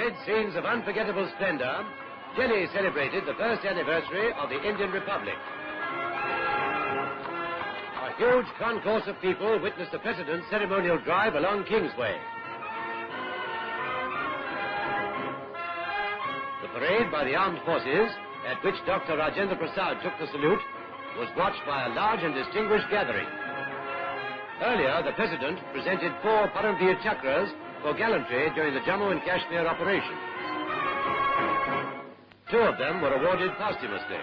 Amid scenes of unforgettable splendor, Delhi celebrated the first anniversary of the Indian Republic. A huge concourse of people witnessed the President's ceremonial drive along Kingsway. The parade by the armed forces, at which Dr. Rajendra Prasad took the salute, was watched by a large and distinguished gathering. Earlier, the President presented 4 Paramveer Chakras for gallantry during the Jammu and Kashmir operation. 2 of them were awarded posthumously.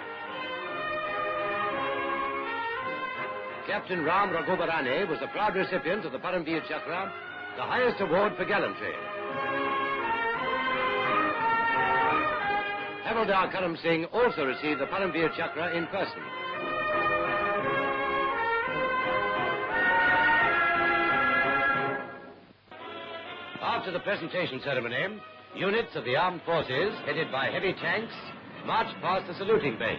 Captain Ram Raghubarane was the proud recipient of the Paramveer Chakra, the highest award for gallantry. Havildar Karam Singh also received the Paramveer Chakra in person. After the presentation ceremony, units of the armed forces, headed by heavy tanks, marched past the saluting base.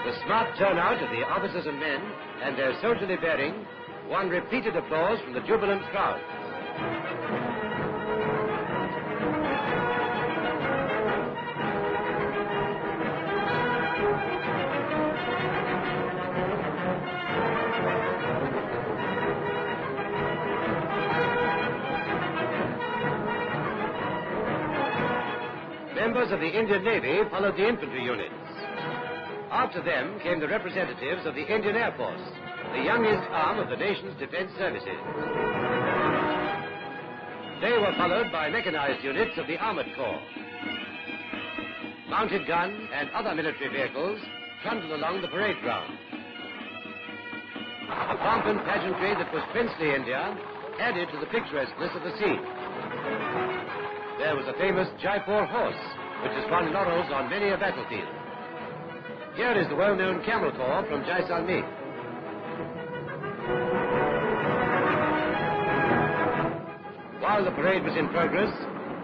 The smart turnout of the officers and men and their soldierly bearing won repeated applause from the jubilant crowd. Members of the Indian Navy followed the infantry units. After them came the representatives of the Indian Air Force, the youngest arm of the nation's defense services. They were followed by mechanized units of the Armored Corps. Mounted guns and other military vehicles trundled along the parade ground. The pomp and pageantry that was princely India added to the picturesqueness of the scene. There was a famous Jaipur horse, which has won laurels on many a battlefield. Here is the well-known camel corps from Jaisalmer. While the parade was in progress,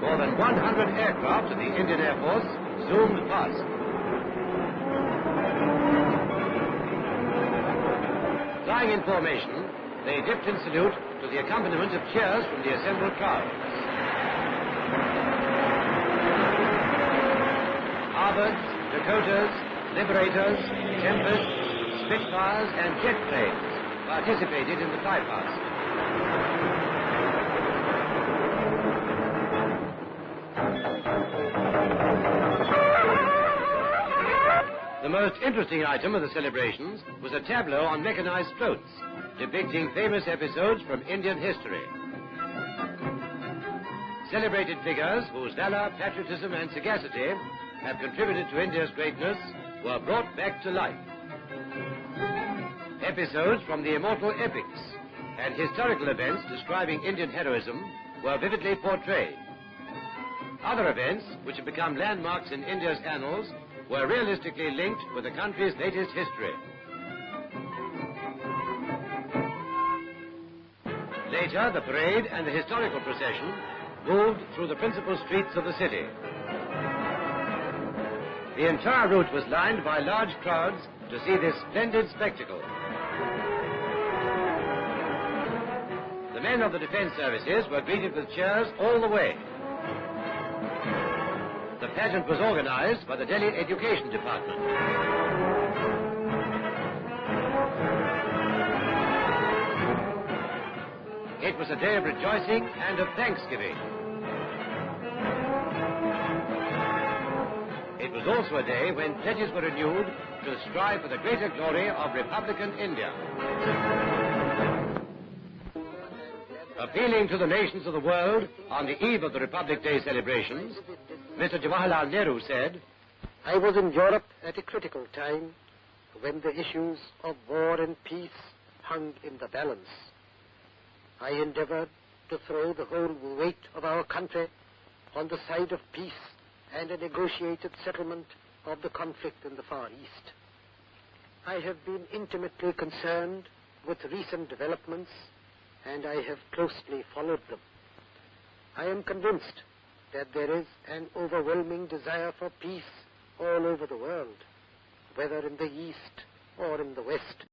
more than 100 aircraft of the Indian Air Force zoomed past. Flying in formation, they dipped in salute to the accompaniment of cheers from the assembled crowds. Harvards, Dakotas, Liberators, Tempests, Spitfires, and jet planes participated in the flypast. The most interesting item of the celebrations was a tableau on mechanized floats, depicting famous episodes from Indian history. Celebrated figures whose valor, patriotism, and sagacity have contributed to India's greatness were brought back to life. Episodes from the immortal epics and historical events describing Indian heroism were vividly portrayed. Other events, which have become landmarks in India's annals, were realistically linked with the country's latest history. Later, the parade and the historical procession moved through the principal streets of the city. The entire route was lined by large crowds to see this splendid spectacle. The men of the defense services were greeted with cheers all the way. The pageant was organized by the Delhi Education Department. It was a day of rejoicing and of thanksgiving. It was also a day when pledges were renewed to strive for the greater glory of Republican India. Appealing to the nations of the world on the eve of the Republic Day celebrations, Mr. Jawaharlal Nehru said, "I was in Europe at a critical time when the issues of war and peace hung in the balance. I endeavored to throw the whole weight of our country on the side of peace and a negotiated settlement of the conflict in the Far East. I have been intimately concerned with recent developments, and I have closely followed them. I am convinced that there is an overwhelming desire for peace all over the world, whether in the East or in the West.